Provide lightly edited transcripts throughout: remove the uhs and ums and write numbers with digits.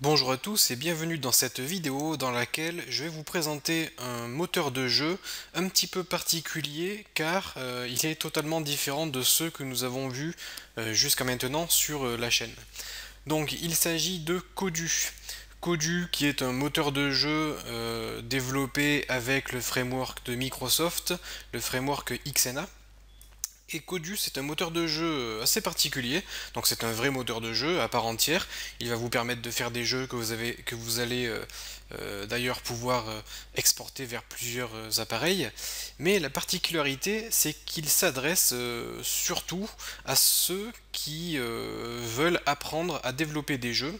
Bonjour à tous et bienvenue dans cette vidéo dans laquelle je vais vous présenter un moteur de jeu un petit peu particulier car il est totalement différent de ceux que nous avons vus jusqu'à maintenant sur la chaîne. Donc il s'agit de Kodu. Kodu qui est un moteur de jeu développé avec le framework de Microsoft, le framework XNA. Et Kodu, c'est un moteur de jeu assez particulier, donc c'est un vrai moteur de jeu à part entière. Il va vous permettre de faire des jeux que vous allez d'ailleurs pouvoir exporter vers plusieurs appareils. Mais la particularité, c'est qu'il s'adresse surtout à ceux qui veulent apprendre à développer des jeux.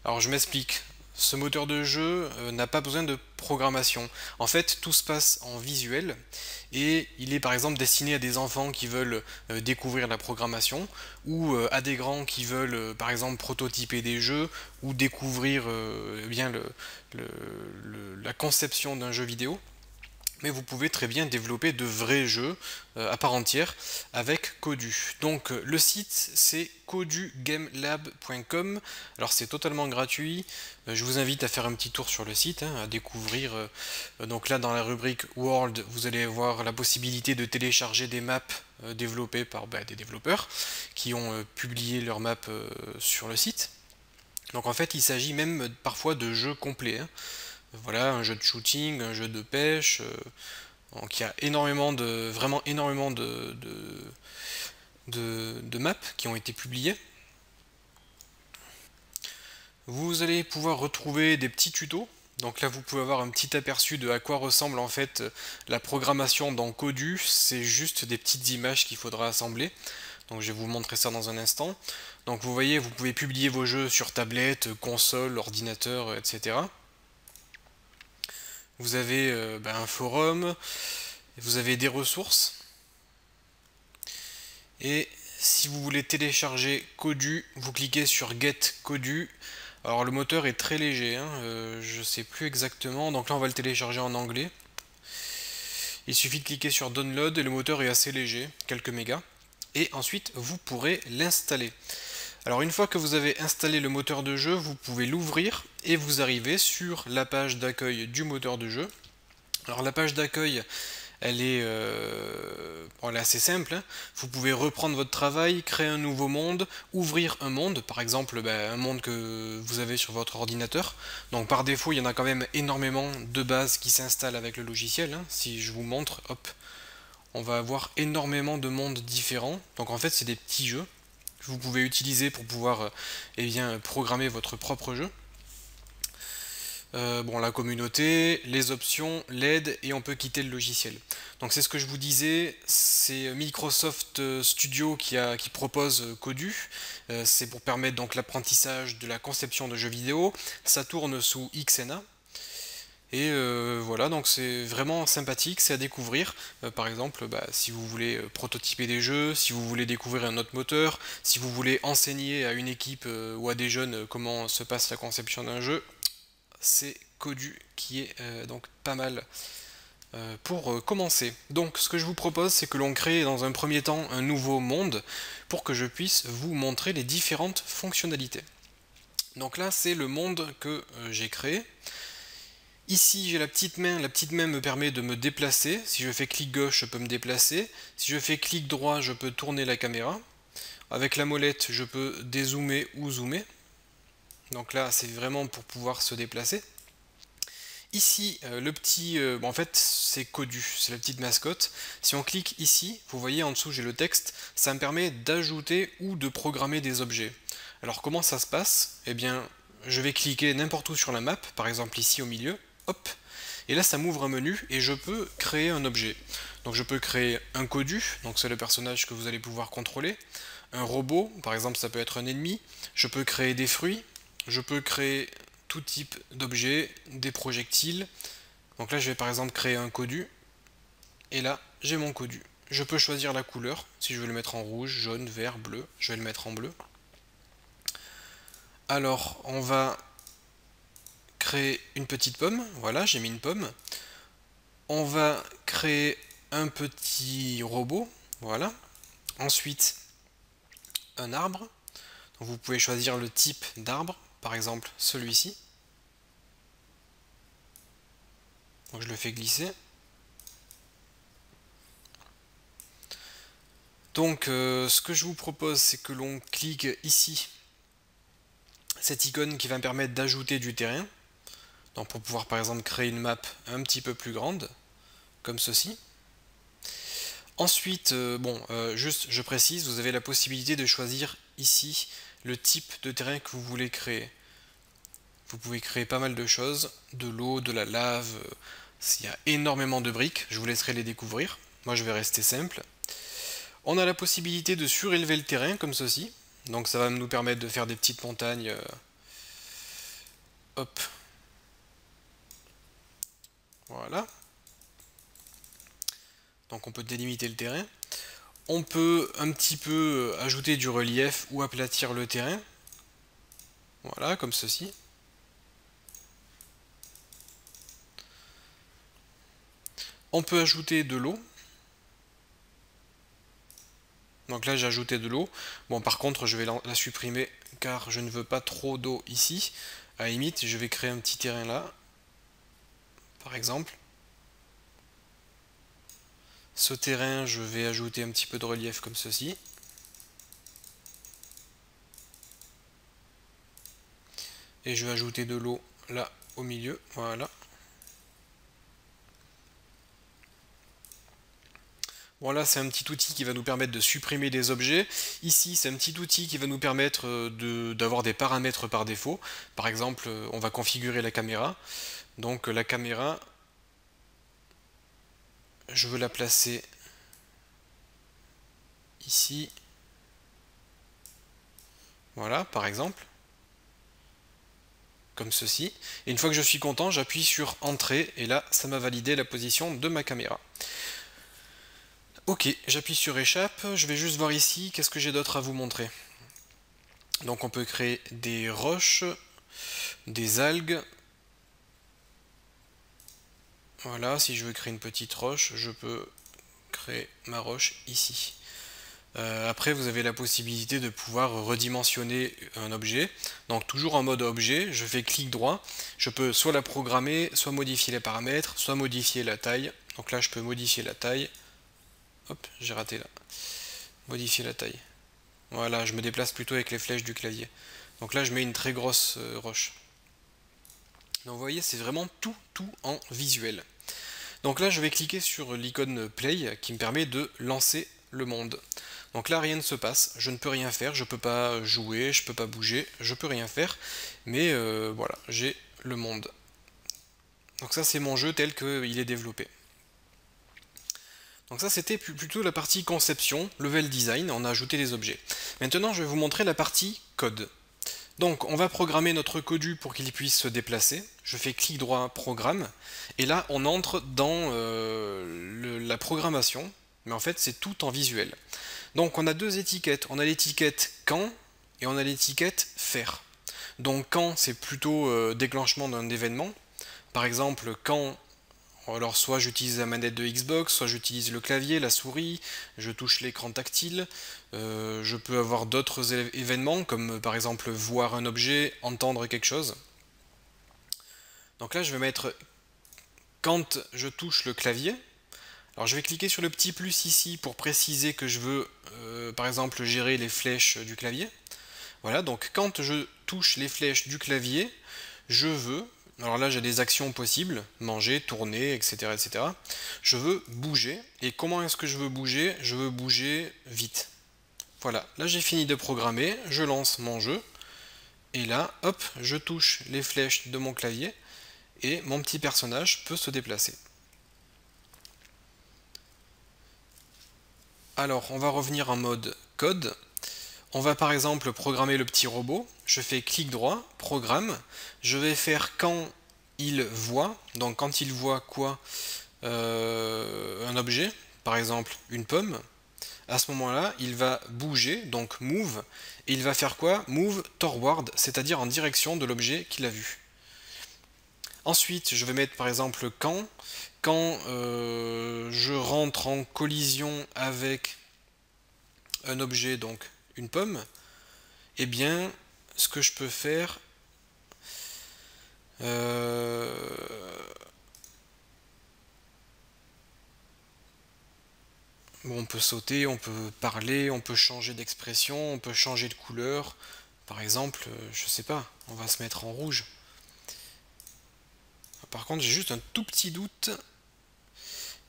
Alors je m'explique. Ce moteur de jeu n'a pas besoin de programmation. En fait, tout se passe en visuel et il est par exemple destiné à des enfants qui veulent découvrir la programmation ou à des grands qui veulent par exemple prototyper des jeux ou découvrir la conception d'un jeu vidéo. Mais vous pouvez très bien développer de vrais jeux à part entière avec Kodu. Donc le site c'est kodugamelab.com. Alors c'est totalement gratuit. Je vous invite à faire un petit tour sur le site, à découvrir. Donc là dans la rubrique World, vous allez voir la possibilité de télécharger des maps développées par des développeurs qui ont publié leurs maps sur le site. Donc en fait il s'agit même parfois de jeux complets. Voilà, un jeu de shooting, un jeu de pêche. Donc il y a vraiment énormément de maps qui ont été publiées. Vous allez pouvoir retrouver des petits tutos. Donc là vous pouvez avoir un petit aperçu de à quoi ressemble en fait la programmation dans Kodu. C'est juste des petites images qu'il faudra assembler. Donc je vais vous montrer ça dans un instant. Donc vous voyez, vous pouvez publier vos jeux sur tablette, console, ordinateur, etc. Vous avez un forum, vous avez des ressources, et si vous voulez télécharger Kodu, vous cliquez sur Get Kodu. Alors le moteur est très léger, je ne sais plus exactement, donc là on va le télécharger en anglais. Il suffit de cliquer sur Download et le moteur est assez léger, quelques mégas, et ensuite vous pourrez l'installer. Alors une fois que vous avez installé le moteur de jeu, vous pouvez l'ouvrir et vous arrivez sur la page d'accueil du moteur de jeu. Alors la page d'accueil, elle est assez simple. Vous pouvez reprendre votre travail, créer un nouveau monde, ouvrir un monde, par exemple un monde que vous avez sur votre ordinateur. Donc par défaut, il y en a quand même énormément de bases qui s'installent avec le logiciel. Si je vous montre, hop, on va avoir énormément de mondes différents. Donc en fait, c'est des petits jeux que vous pouvez utiliser pour pouvoir programmer votre propre jeu. La communauté, les options, l'aide et on peut quitter le logiciel. Donc c'est ce que je vous disais, c'est Microsoft Studio qui propose Kodu. C'est pour permettre donc l'apprentissage de la conception de jeux vidéo. Ça tourne sous XNA. Et voilà, donc c'est vraiment sympathique, c'est à découvrir. Par exemple, si vous voulez prototyper des jeux, si vous voulez découvrir un autre moteur, si vous voulez enseigner à une équipe ou à des jeunes comment se passe la conception d'un jeu, c'est Kodu qui est donc pas mal pour commencer. Donc ce que je vous propose, c'est que l'on crée dans un premier temps un nouveau monde pour que je puisse vous montrer les différentes fonctionnalités. Donc là c'est le monde que j'ai créé. Ici j'ai la petite main me permet de me déplacer. Si je fais clic gauche je peux me déplacer. Si je fais clic droit je peux tourner la caméra. Avec la molette je peux dézoomer ou zoomer. Donc là c'est vraiment pour pouvoir se déplacer. Ici, le petit, en fait, c'est Kodu, c'est la petite mascotte. Si on clique ici, vous voyez en dessous, j'ai le texte. Ça me permet d'ajouter ou de programmer des objets. Alors, comment ça se passe? Eh bien, je vais cliquer n'importe où sur la map, par exemple ici au milieu. Hop. Et là, ça m'ouvre un menu et je peux créer un objet. Donc, je peux créer un Kodu, donc c'est le personnage que vous allez pouvoir contrôler. Un robot, par exemple, ça peut être un ennemi. Je peux créer des fruits. Je peux créer tout type d'objets, des projectiles. Donc là je vais par exemple créer un Kodu, et là j'ai mon Kodu. Je peux choisir la couleur, si je veux le mettre en rouge, jaune, vert, bleu, je vais le mettre en bleu. Alors on va créer une petite pomme, voilà j'ai mis une pomme. On va créer un petit robot, voilà. Ensuite un arbre, donc vous pouvez choisir le type d'arbre. par exemple celui-ci. Donc je le fais glisser. Donc ce que je vous propose, c'est que l'on clique ici, cette icône qui va me permettre d'ajouter du terrain. Donc pour pouvoir par exemple créer une map un petit peu plus grande, comme ceci. Ensuite, juste je précise, vous avez la possibilité de choisir ici le type de terrain que vous voulez créer. Vous pouvez créer pas mal de choses, de l'eau, de la lave, il y a énormément de briques, je vous laisserai les découvrir. Moi je vais rester simple. On a la possibilité de surélever le terrain comme ceci, donc ça va nous permettre de faire des petites montagnes. Hop. Voilà. Donc on peut délimiter le terrain. On peut un petit peu ajouter du relief ou aplatir le terrain. Voilà, comme ceci. On peut ajouter de l'eau. Donc là j'ai ajouté de l'eau. Bon par contre je vais la supprimer car je ne veux pas trop d'eau ici. À la limite je vais créer un petit terrain là. Par exemple. Ce terrain je vais ajouter un petit peu de relief comme ceci. Et je vais ajouter de l'eau là au milieu. Voilà. Bon là c'est un petit outil qui va nous permettre de supprimer des objets. Ici c'est un petit outil qui va nous permettre d'avoir des paramètres par défaut. Par exemple on va configurer la caméra. Donc la caméra, je veux la placer ici. Voilà par exemple. Comme ceci. Et une fois que je suis content j'appuie sur entrée et là ça m'a validé la position de ma caméra. Ok, j'appuie sur échappe, je vais juste voir ici, qu'est-ce que j'ai d'autre à vous montrer. Donc on peut créer des roches, des algues. Voilà, si je veux créer une petite roche, je peux créer ma roche ici. Après vous avez la possibilité de pouvoir redimensionner un objet. Donc toujours en mode objet, je fais clic droit, je peux soit la programmer, soit modifier les paramètres, soit modifier la taille. Donc là je peux modifier la taille. Hop, j'ai raté là. Modifier la taille. Voilà, je me déplace plutôt avec les flèches du clavier. Donc là, je mets une très grosse roche. Donc vous voyez, c'est vraiment tout en visuel. Donc là, je vais cliquer sur l'icône Play qui me permet de lancer le monde. Donc là, rien ne se passe, je ne peux rien faire, je ne peux pas jouer, je ne peux pas bouger, je ne peux rien faire. Mais voilà, j'ai le monde. Donc ça, c'est mon jeu tel qu'il est développé. Donc ça c'était plutôt la partie conception, level design, on a ajouté les objets. Maintenant je vais vous montrer la partie code. Donc on va programmer notre codu pour qu'il puisse se déplacer. Je fais clic droit programme et là on entre dans la programmation, mais en fait c'est tout en visuel. Donc on a deux étiquettes, on a l'étiquette quand et on a l'étiquette faire. Donc quand c'est plutôt déclenchement d'un événement, par exemple quand alors soit j'utilise la manette de Xbox, soit j'utilise le clavier, la souris, je touche l'écran tactile, je peux avoir d'autres événements comme par exemple voir un objet, entendre quelque chose. Donc là je vais mettre quand je touche le clavier. Alors je vais cliquer sur le petit plus ici pour préciser que je veux par exemple gérer les flèches du clavier. Voilà, donc quand je touche les flèches du clavier, je veux... Alors là j'ai des actions possibles, manger, tourner, etc., etc. Je veux bouger. Et comment est-ce que je veux bouger? Je veux bouger vite. Voilà, là j'ai fini de programmer, je lance mon jeu. Et là, hop, je touche les flèches de mon clavier. Et mon petit personnage peut se déplacer. Alors on va revenir en mode code. On va par exemple programmer le petit robot, je fais clic droit, programme, je vais faire quand il voit, donc quand il voit quoi, un objet, par exemple une pomme, à ce moment-là il va bouger, donc move, et il va faire quoi? Move toward, c'est-à-dire en direction de l'objet qu'il a vu. Ensuite je vais mettre par exemple quand je rentre en collision avec un objet, donc une pomme, eh bien, ce que je peux faire, Euh, Bon, on peut sauter, on peut parler, on peut changer d'expression, on peut changer de couleur. Par exemple, je sais pas, on va se mettre en rouge. Par contre, j'ai juste un tout petit doute.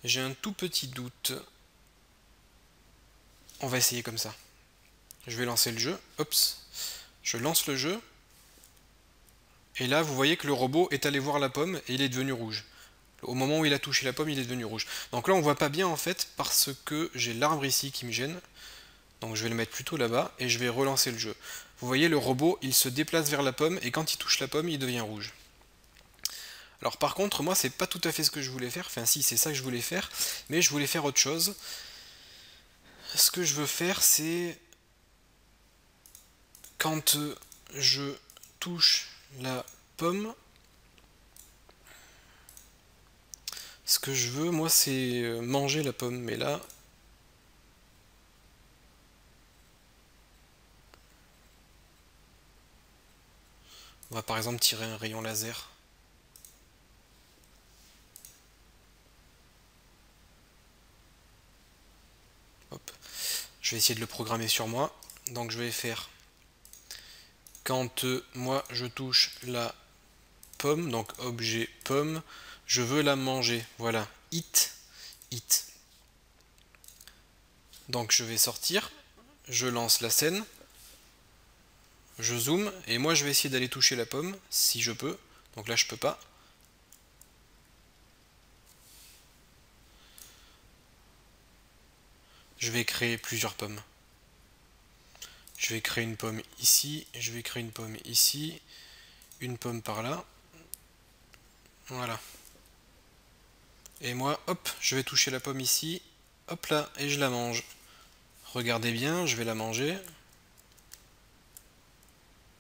J'ai un tout petit doute. On va essayer comme ça. Je vais lancer le jeu. Oups. Je lance le jeu. Et là, vous voyez que le robot est allé voir la pomme et il est devenu rouge. Au moment où il a touché la pomme, il est devenu rouge. Donc là, on voit pas bien en fait parce que j'ai l'arbre ici qui me gêne. Donc je vais le mettre plutôt là-bas et je vais relancer le jeu. Vous voyez, le robot, il se déplace vers la pomme et quand il touche la pomme, il devient rouge. Alors par contre, moi, c'est pas tout à fait ce que je voulais faire. Enfin, si, c'est ça que je voulais faire, mais je voulais faire autre chose. Ce que je veux faire, c'est quand je touche la pomme, ce que je veux, moi, c'est manger la pomme. Mais là, on va par exemple tirer un rayon laser. Hop. Je vais essayer de le programmer sur moi. Donc je vais faire quand moi je touche la pomme, donc objet pomme, je veux la manger. Voilà, hit, hit. Donc je vais sortir, je lance la scène, je zoome, et moi je vais essayer d'aller toucher la pomme, si je peux. Donc là je peux pas. Je vais créer plusieurs pommes. Je vais créer une pomme ici, je vais créer une pomme ici, une pomme par là. Voilà. Et moi, hop, je vais toucher la pomme ici, hop là, et je la mange. Regardez bien, je vais la manger.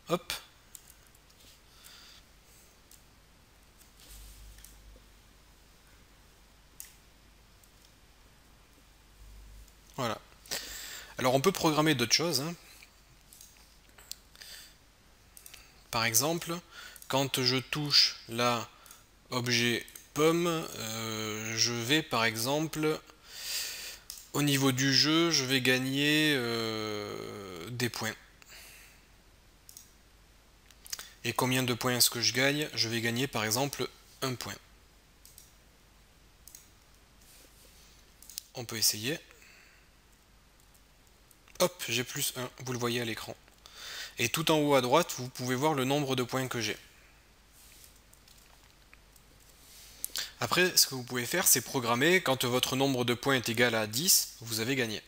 Hop. Voilà. Alors on peut programmer d'autres choses, hein. Par exemple, quand je touche là objet pomme, je vais par exemple au niveau du jeu, je vais gagner des points. Et combien de points est-ce que je gagne? Je vais gagner par exemple un point. On peut essayer. Hop, j'ai plus 1, vous le voyez à l'écran. Et tout en haut à droite, vous pouvez voir le nombre de points que j'ai. Après, ce que vous pouvez faire, c'est programmer, quand votre nombre de points est égal à 10, vous avez gagné.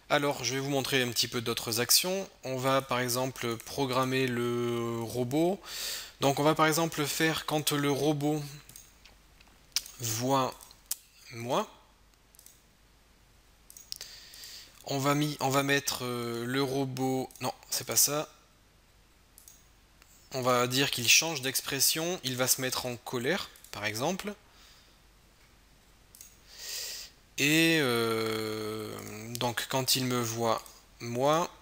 Alors, je vais vous montrer un petit peu d'autres actions. On va par exemple programmer le robot. Donc on va par exemple faire quand le robot voit moi. On va mettre le robot... Non, c'est pas ça. On va dire qu'il change d'expression. Il va se mettre en colère, par exemple. Et donc quand il me voit moi,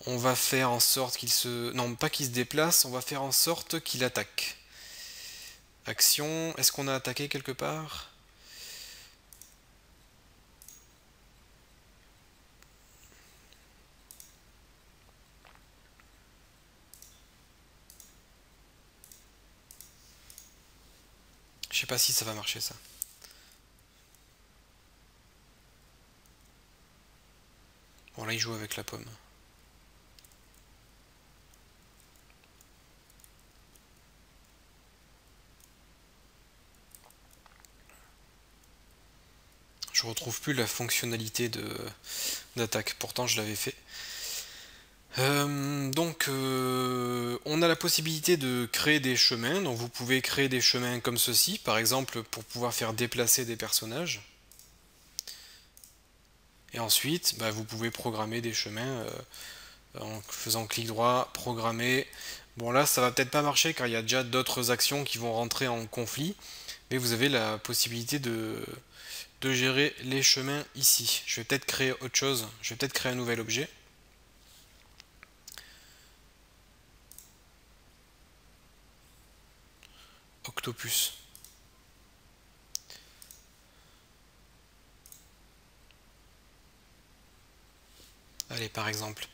on va faire en sorte qu'il se... Non, pas qu'il se déplace, on va faire en sorte qu'il attaque. Action, est-ce qu'on a attaqué quelque part? Je sais pas si ça va marcher ça. Bon là il joue avec la pomme. Je retrouve plus la fonctionnalité d'attaque, pourtant je l'avais fait. On a la possibilité de créer des chemins, donc vous pouvez créer des chemins comme ceci, par exemple pour pouvoir faire déplacer des personnages. Et ensuite, vous pouvez programmer des chemins en faisant clic droit, programmer. Bon là, ça va peut-être pas marcher car il y a déjà d'autres actions qui vont rentrer en conflit, mais vous avez la possibilité de gérer les chemins ici. Je vais peut-être créer autre chose, je vais peut-être créer un nouvel objet. Octopus. Allez, par exemple.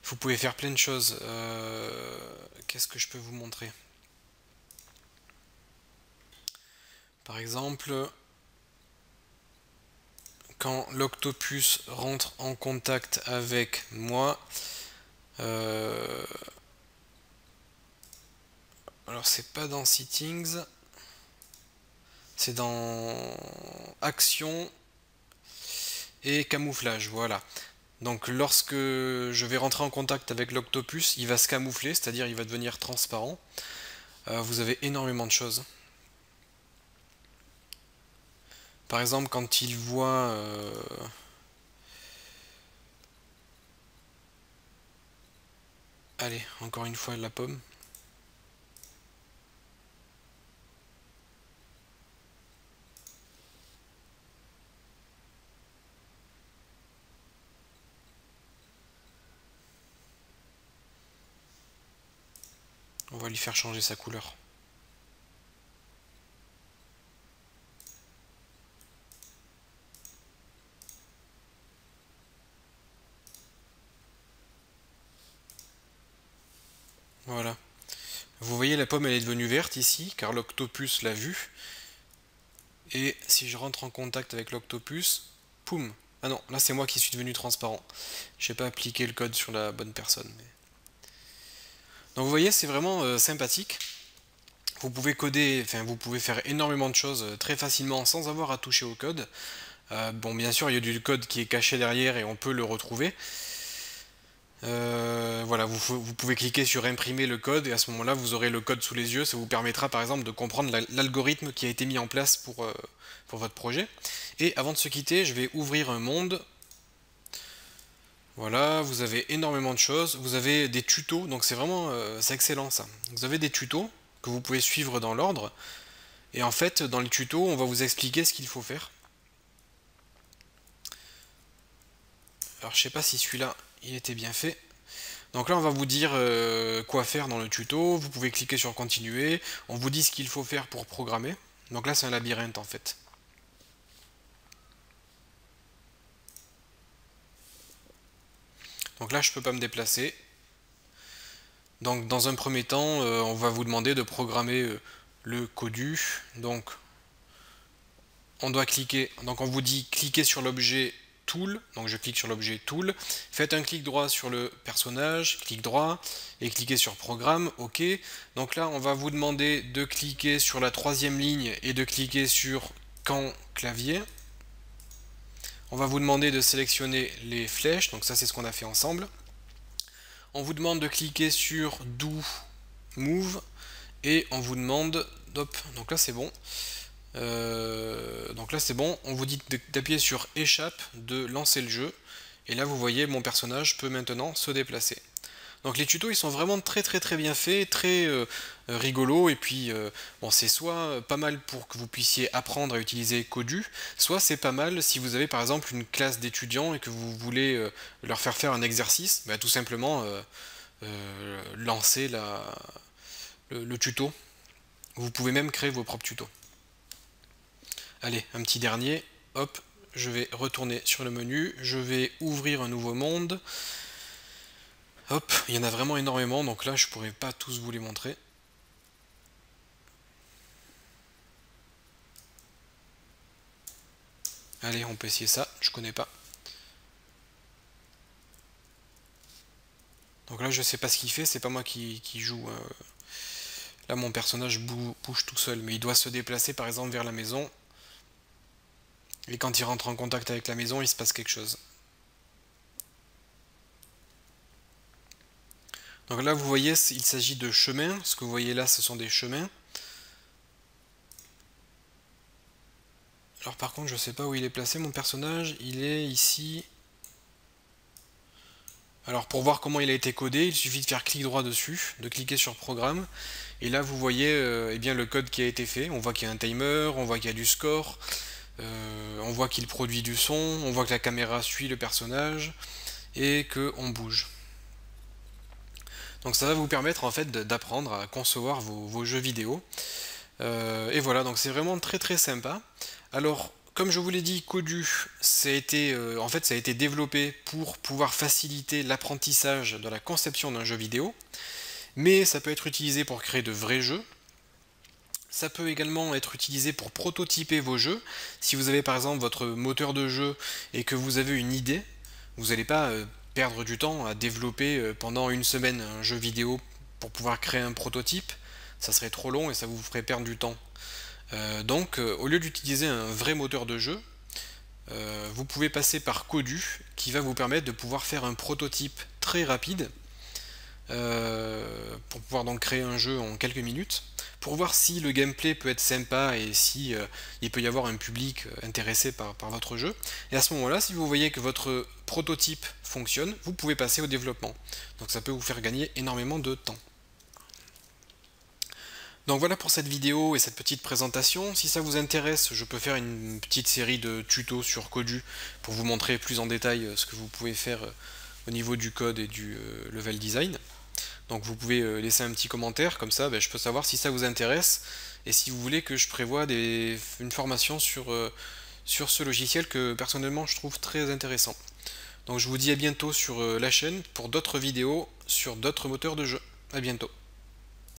Vous pouvez faire plein de choses. Qu'est-ce que je peux vous montrer? Par exemple, quand l'octopus rentre en contact avec moi, alors c'est pas dans Settings, c'est dans Action et Camouflage, voilà. Donc lorsque je vais rentrer en contact avec l'octopus, il va se camoufler, c'est-à-dire il va devenir transparent. Vous avez énormément de choses. Par exemple, quand il voit... Allez, encore une fois la pomme. On va lui faire changer sa couleur. Voilà. Vous voyez, la pomme elle est devenue verte ici, car l'octopus l'a vue. Et si je rentre en contact avec l'octopus, poum. Ah non, là c'est moi qui suis devenu transparent. Je n'ai pas appliqué le code sur la bonne personne. Donc vous voyez, c'est vraiment sympathique. Vous pouvez coder, enfin vous pouvez faire énormément de choses très facilement sans avoir à toucher au code. Bon, bien sûr, il y a du code qui est caché derrière et on peut le retrouver. Voilà, vous pouvez cliquer sur imprimer le code et à ce moment-là vous aurez le code sous les yeux. Ça vous permettra par exemple de comprendre l'algorithme qui a été mis en place pour votre projet. Et avant de se quitter, je vais ouvrir un monde. Voilà, vous avez énormément de choses. Vous avez des tutos, donc c'est vraiment c'est excellent ça. Vous avez des tutos que vous pouvez suivre dans l'ordre. Et en fait, dans le tuto, on va vous expliquer ce qu'il faut faire. Alors je sais pas si celui-là il était bien fait. Donc là on va vous dire quoi faire dans le tuto, vous pouvez cliquer sur continuer, on vous dit ce qu'il faut faire pour programmer. Donc là c'est un labyrinthe en fait. Donc là je peux pas me déplacer. Donc dans un premier temps on va vous demander de programmer le codu. Donc on doit cliquer, donc on vous dit cliquez sur l'objet Tool, donc je clique sur l'objet Tool, faites un clic droit sur le personnage, clic droit, et cliquez sur Programme, OK. Donc là, on va vous demander de cliquer sur la troisième ligne et de cliquer sur Camp clavier. On va vous demander de sélectionner les flèches, donc ça c'est ce qu'on a fait ensemble. On vous demande de cliquer sur Do Move, et on vous demande, hop, donc là c'est bon. Donc là c'est bon, on vous dit d'appuyer sur échappe, de lancer le jeu, et là vous voyez mon personnage peut maintenant se déplacer. Donc les tutos ils sont vraiment très bien faits, très rigolos, et puis bon, c'est soit pas mal pour que vous puissiez apprendre à utiliser Codu, soit c'est pas mal si vous avez par exemple une classe d'étudiants et que vous voulez leur faire un exercice, bah, tout simplement lancer le tuto. Vous pouvez même créer vos propres tutos. Allez, un petit dernier, hop, je vais retourner sur le menu, je vais ouvrir un nouveau monde. Hop, il y en a vraiment énormément, donc là je pourrais pas tous vous les montrer. Allez, on peut essayer ça, je connais pas. Donc là je sais pas ce qu'il fait, c'est pas moi qui joue. Là mon personnage bouge tout seul, mais il doit se déplacer par exemple vers la maison. Et quand il rentre en contact avec la maison, il se passe quelque chose. Donc là vous voyez, il s'agit de chemins, ce que vous voyez là ce sont des chemins. Alors par contre je sais pas où il est placé mon personnage, il est ici. Alors pour voir comment il a été codé, il suffit de faire clic droit dessus, de cliquer sur programme, et là vous voyez eh bien, le code qui a été fait. On voit qu'il y a un timer, on voit qu'il y a du score, on voit qu'il produit du son, on voit que la caméra suit le personnage, et qu'on bouge. Donc ça va vous permettre en fait d'apprendre à concevoir vos jeux vidéo. Et voilà, donc c'est vraiment très très sympa. Alors, comme je vous l'ai dit, Codu, en fait, ça a été développé pour pouvoir faciliter l'apprentissage de la conception d'un jeu vidéo, mais ça peut être utilisé pour créer de vrais jeux. Ça peut également être utilisé pour prototyper vos jeux. Si vous avez par exemple votre moteur de jeu et que vous avez une idée, vous n'allez pas perdre du temps à développer pendant une semaine un jeu vidéo pour pouvoir créer un prototype. Ça serait trop long et ça vous ferait perdre du temps. Donc, au lieu d'utiliser un vrai moteur de jeu, vous pouvez passer par Codu qui va vous permettre de pouvoir faire un prototype très rapide pour pouvoir donc créer un jeu en quelques minutes, pour voir si le gameplay peut être sympa et si il peut y avoir un public intéressé par votre jeu. Et à ce moment-là, si vous voyez que votre prototype fonctionne, vous pouvez passer au développement. Donc ça peut vous faire gagner énormément de temps. Donc voilà pour cette vidéo et cette petite présentation. Si ça vous intéresse, je peux faire une petite série de tutos sur Codu pour vous montrer plus en détail ce que vous pouvez faire au niveau du code et du level design. Donc vous pouvez laisser un petit commentaire, comme ça je peux savoir si ça vous intéresse et si vous voulez que je prévoie une formation sur ce logiciel que personnellement je trouve très intéressant. Donc je vous dis à bientôt sur la chaîne pour d'autres vidéos sur d'autres moteurs de jeu. A bientôt.